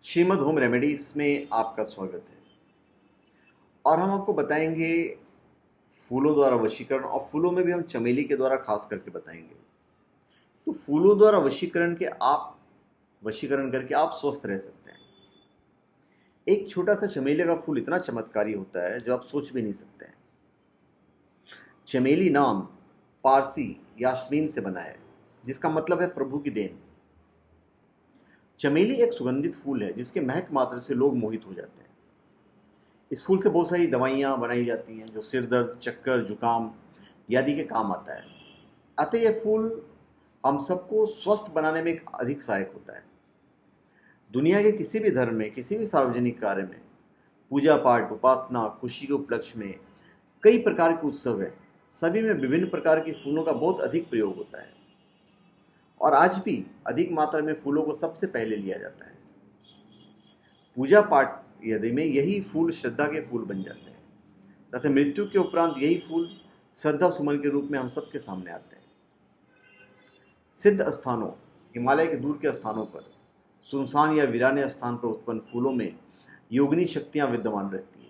Shrimad home remedies में आपका स्वागत है। और हम आपको बताएंगे फूलों द्वारा वशीकरण, और फूलों में भी हम चमेली के द्वारा खास करके बताएंगे। तो फूलों द्वारा वशीकरण करके आप स्वस्थ रह सकते हैं। एक छोटा सा चमेली का फूल इतना चमत्कारी होता है जो आप सोच भी नहीं सकते हैं। चमेली नाम पारसी यास्मीन से बना है, जिसका मतलब है प्रभु की देन। चमेली एक सुगंधित फूल है जिसके महक मात्र से लोग मोहित हो जाते हैं। इस फूल से बहुत सारी दवाइयाँ बनाई जाती हैं जो सिर दर्द, चक्कर, जुकाम आदि के काम आता है। अतः यह फूल हम सबको स्वस्थ बनाने में अधिक सहायक होता है। दुनिया के किसी भी धर्म में, किसी भी सार्वजनिक कार्य में, पूजा पाठ, उपासना, खुशी के उपलक्ष्य में कई प्रकार के उत्सव हैं। सभी में विभिन्न प्रकार के फूलों का बहुत अधिक प्रयोग होता है, और आज भी अधिक मात्रा में फूलों को सबसे पहले लिया जाता है। पूजा पाठ यदि में यही फूल श्रद्धा के फूल बन जाते हैं तथा मृत्यु के उपरांत यही फूल श्रद्धा सुमन के रूप में हम सबके सामने आते हैं। सिद्ध स्थानों, हिमालय के दूर के स्थानों पर, सुनसान या वीराने स्थान पर उत्पन्न फूलों में योगिनी शक्तियां विद्यमान रहती है।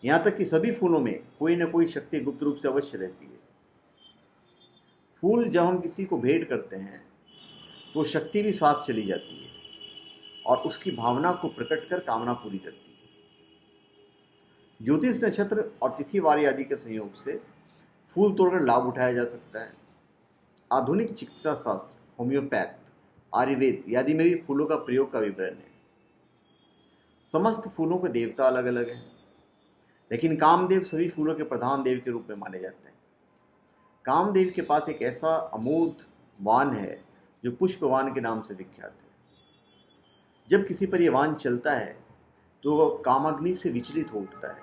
यहाँ तक कि सभी फूलों में कोई न कोई शक्ति गुप्त रूप से अवश्य रहती है। फूल जब हम किसी को भेंट करते हैं तो शक्ति भी साथ चली जाती है और उसकी भावना को प्रकट कर कामना पूरी करती है। ज्योतिष, नक्षत्र और तिथिवारी आदि के संयोग से फूल तोड़कर लाभ उठाया जा सकता है। आधुनिक चिकित्सा शास्त्र, होम्योपैथ, आयुर्वेद आदि में भी फूलों का प्रयोग का विवरण है। समस्त फूलों के देवता अलग अलग हैं, लेकिन कामदेव सभी फूलों के प्रधान देव के रूप में माने जाते हैं। कामदेव के पास एक ऐसा अमोघ वाण है जो पुष्पवान के नाम से विख्यात है। जब किसी पर यह वाण चलता है तो वह कामाग्नि से विचलित हो उठता है।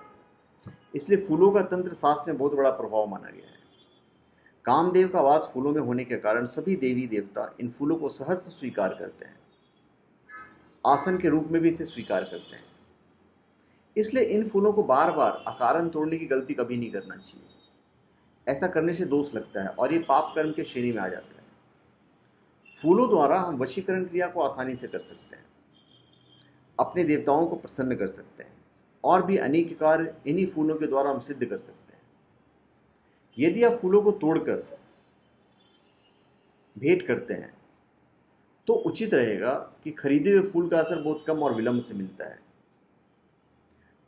इसलिए फूलों का तंत्र शास्त्र में बहुत बड़ा प्रभाव माना गया है। कामदेव का वास फूलों में होने के कारण सभी देवी देवता इन फूलों को सहर्ष स्वीकार करते हैं, आसन के रूप में भी इसे स्वीकार करते हैं। इसलिए इन फूलों को बार बार अकारण तोड़ने की गलती कभी नहीं करना चाहिए। ऐसा करने से दोष लगता है और ये पाप कर्म के श्रेणी में आ जाता है। फूलों द्वारा हम वशीकरण क्रिया को आसानी से कर सकते हैं, अपने देवताओं को प्रसन्न कर सकते हैं, और भी अनेक कार्य इन्हीं फूलों के द्वारा हम सिद्ध कर सकते हैं। यदि आप फूलों को तोड़कर भेंट करते हैं तो उचित रहेगा कि खरीदे हुए फूल का असर बहुत कम और विलंब से मिलता है।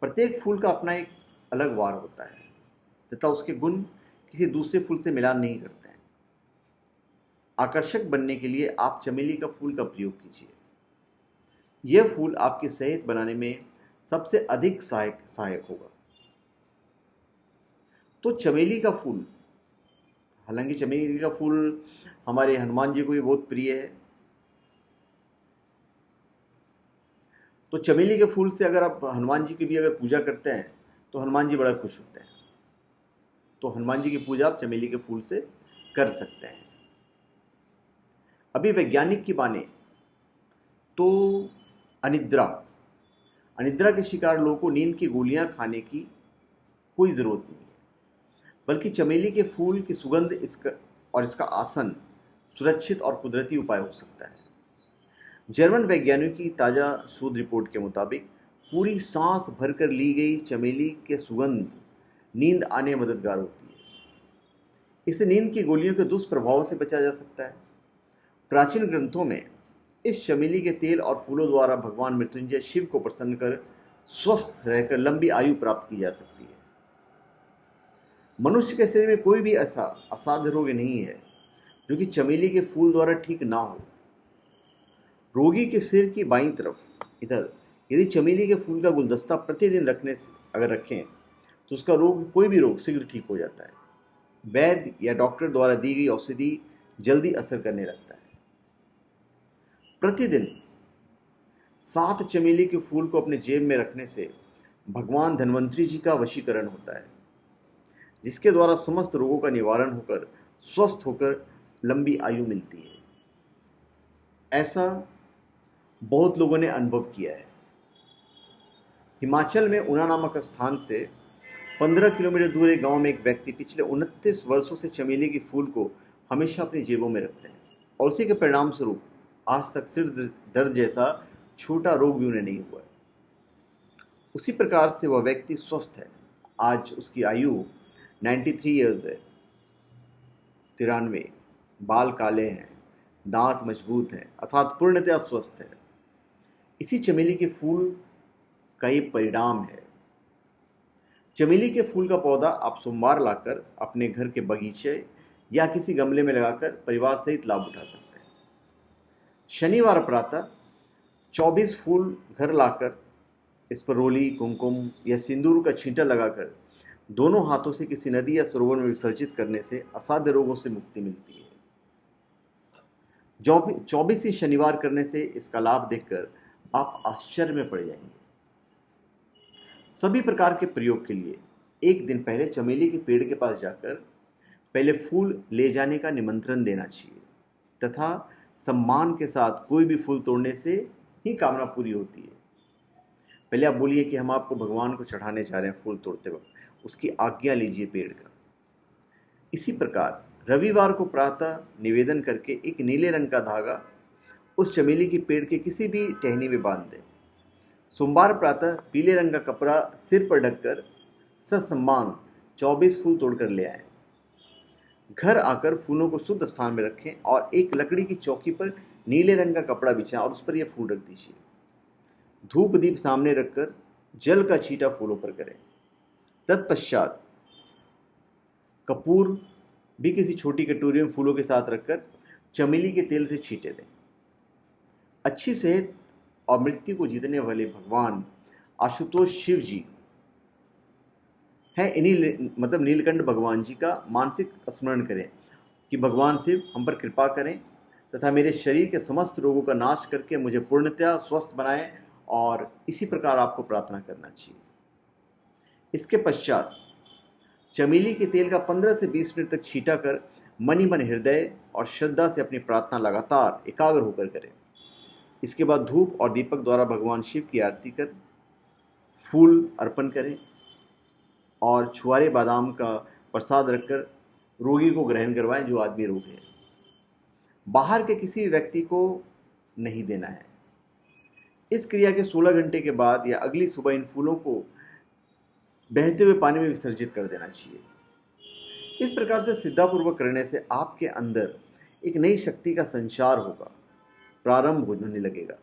प्रत्येक फूल का अपना एक अलग वार होता है तथा उसके गुण किसी दूसरे फूल से मिलान नहीं करते हैं। आकर्षक बनने के लिए आप चमेली का फूल का प्रयोग कीजिए। यह फूल आपकी सेहत बनाने में सबसे अधिक सहायक होगा। तो चमेली का फूल, हालांकि चमेली का फूल हमारे हनुमान जी को भी बहुत प्रिय है। तो चमेली के फूल से अगर आप हनुमान जी की भी अगर पूजा करते हैं तो हनुमान जी बड़ा खुश होते हैं। तो हनुमान जी की पूजा आप चमेली के फूल से कर सकते हैं। अभी वैज्ञानिक की माने तो अनिद्रा के शिकार लोगों को नींद की गोलियां खाने की कोई ज़रूरत नहीं है, बल्कि चमेली के फूल की सुगंध इसका आसन सुरक्षित और कुदरती उपाय हो सकता है। जर्मन वैज्ञानिकों की ताज़ा शोध रिपोर्ट के मुताबिक पूरी सांस भरकर ली गई चमेली के सुगंध नींद आने में मददगार होती है। इससे नींद की गोलियों के दुष्प्रभावों से बचा जा सकता है। प्राचीन ग्रंथों में इस चमेली के तेल और फूलों द्वारा भगवान मृत्युंजय शिव को प्रसन्न कर स्वस्थ रहकर लंबी आयु प्राप्त की जा सकती है। मनुष्य के शरीर में कोई भी ऐसा असाध्य रोग नहीं है जो कि चमेली के फूल द्वारा ठीक ना हो। रोगी के सिर की बाईं तरफ इधर यदि चमेली के फूल का गुलदस्ता प्रतिदिन रखें तो उसका कोई भी रोग शीघ्र ठीक हो जाता है। वैद्य या डॉक्टर द्वारा दी गई औषधि जल्दी असर करने लगता है। प्रतिदिन 7 चमेली के फूल को अपने जेब में रखने से भगवान धन्वंतरी जी का वशीकरण होता है, जिसके द्वारा समस्त रोगों का निवारण होकर स्वस्थ होकर लंबी आयु मिलती है। ऐसा बहुत लोगों ने अनुभव किया है। हिमाचल में ऊना नामक स्थान से 15 किलोमीटर दूर एक गांव में एक व्यक्ति पिछले 29 वर्षों से चमेली के फूल को हमेशा अपनी जेबों में रखते हैं, और उसी के परिणाम स्वरूप आज तक सिर दर्द जैसा छोटा रोग भी उन्हें नहीं हुआ है। उसी प्रकार से वह व्यक्ति स्वस्थ है। आज उसकी आयु 93 ईयर्स है, 93, बाल काले हैं, दांत मजबूत हैं, अर्थात पूर्णतया स्वस्थ है। इसी चमेली के फूल का ये परिणाम है। चमेली के फूल का पौधा आप सोमवार लाकर अपने घर के बगीचे या किसी गमले में लगाकर परिवार सहित लाभ उठा सकते हैं। शनिवार प्रातः 24 फूल घर लाकर इस पर रोली, कुमकुम या सिंदूर का छींटा लगाकर दोनों हाथों से किसी नदी या सरोवर में विसर्जित करने से असाध्य रोगों से मुक्ति मिलती है। 24 शनिवार करने से इसका लाभ देखकर आप आश्चर्य में पड़ जाएंगे। सभी प्रकार के प्रयोग के लिए एक दिन पहले चमेली के पेड़ के पास जाकर पहले फूल ले जाने का निमंत्रण देना चाहिए तथा सम्मान के साथ कोई भी फूल तोड़ने से ही कामना पूरी होती है। पहले आप बोलिए कि हम आपको भगवान को चढ़ाने जा रहे हैं फूल तोड़ते वक्त, उसकी आज्ञा लीजिए पेड़ का। इसी प्रकार रविवार को प्रातः निवेदन करके एक नीले रंग का धागा उस चमेली के पेड़ के किसी भी टहनी में बांध दें। सोमवार प्रातः पीले रंग का कपड़ा सिर पर ढककर ससम्मान 24 फूल तोड़कर ले आएं। घर आकर फूलों को शुद्ध स्थान में रखें और एक लकड़ी की चौकी पर नीले रंग का कपड़ा बिछाएं और उस पर यह फूल रख दीजिए। धूप दीप सामने रखकर जल का छींटा फूलों पर करें। तत्पश्चात कपूर भी किसी छोटी कटोरी में फूलों के साथ रखकर चमेली के तेल से छींटे दें। अच्छी सेहत और मृत्यु को जीतने वाले भगवान आशुतोष शिव जी हैं, इन्हीं मतलब नीलकंठ भगवान जी का मानसिक स्मरण करें कि भगवान शिव हम पर कृपा करें तथा मेरे शरीर के समस्त रोगों का नाश करके मुझे पूर्णतया स्वस्थ बनाएं, और इसी प्रकार आपको प्रार्थना करना चाहिए। इसके पश्चात चमेली के तेल का 15 से 20 मिनट तक छींटा कर मन ही मन हृदय और श्रद्धा से अपनी प्रार्थना लगातार एकाग्र होकर करें। इसके बाद धूप और दीपक द्वारा भगवान शिव की आरती कर फूल अर्पण करें और छुआरे बादाम का प्रसाद रखकर रोगी को ग्रहण करवाएं जो आदमी रोगी है। बाहर के किसी व्यक्ति को नहीं देना है। इस क्रिया के 16 घंटे के बाद या अगली सुबह इन फूलों को बहते हुए पानी में विसर्जित कर देना चाहिए। इस प्रकार से श्रद्धापूर्वक करने से आपके अंदर एक नई शक्ति का संचार होगा, प्रारंभ होने लगेगा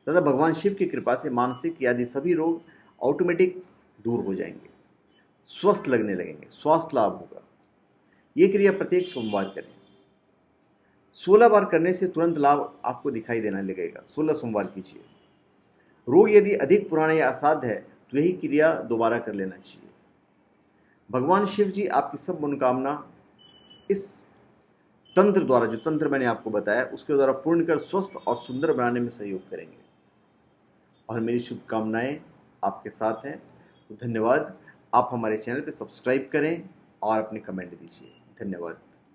तथा भगवान शिव की कृपा से मानसिक आदि सभी रोग ऑटोमेटिक दूर हो जाएंगे, स्वस्थ लगने लगेंगे, स्वास्थ्य लाभ होगा। ये क्रिया प्रत्येक सोमवार करें। 16 बार करने से तुरंत लाभ आपको दिखाई देना लगेगा। 16 सोमवार कीजिए। रोग यदि अधिक पुराना या असाध्य है तो यही क्रिया दोबारा कर लेना चाहिए। भगवान शिव जी आपकी सब मनोकामना इस तंत्र द्वारा, जो तंत्र मैंने आपको बताया, उसके द्वारा पूर्ण कर स्वस्थ और सुंदर बनाने में सहयोग करेंगे। और मेरी शुभकामनाएं आपके साथ हैं। तो धन्यवाद। आप हमारे चैनल पर सब्सक्राइब करें और अपने कमेंट दीजिए। धन्यवाद।